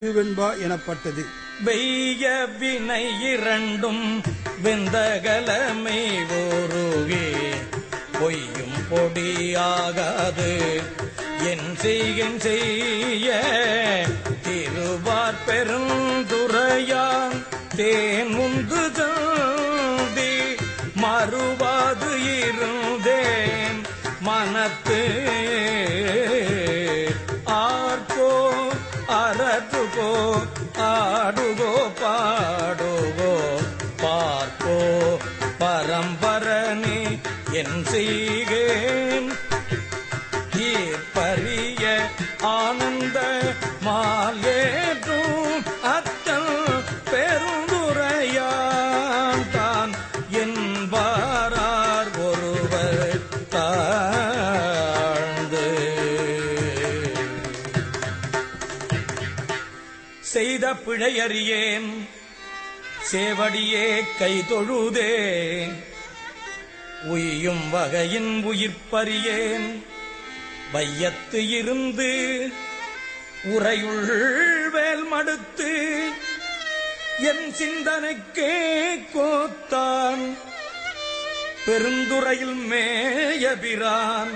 வெண்பா எனப்பட்டது. வெய்ய வினை இரண்டும் வெந்தகலமை ஒருவே பொய்யும் பொடியாகாது என் செய்ய திருவார் பெருந்துரையான் தேன் முந்து ஜாதி மறுவாது இருந்தேன் மனத்து ஆர்கோ அரதுகோ ஆடுகோ பாடுகோ பார்ப்போ பரம்பரணி என் செய்கேன் ஈர்ப்பரிய ஆனந்த மாலேற்றும் அத்தல் பெருந்துரையான் தான் என்பாரார் ஒருவர் தாழ்ந்து செய்த பிழையறியேன் சேவடியே கை தொழுதே உய்யும் வகையின் உயிர்ப்பறியேன் வையத்து இருந்து உரையுள் வேல் மடுத்து என் சிந்தனைக்கே கோத்தான் பெருந்துறையில் மேயபிரான்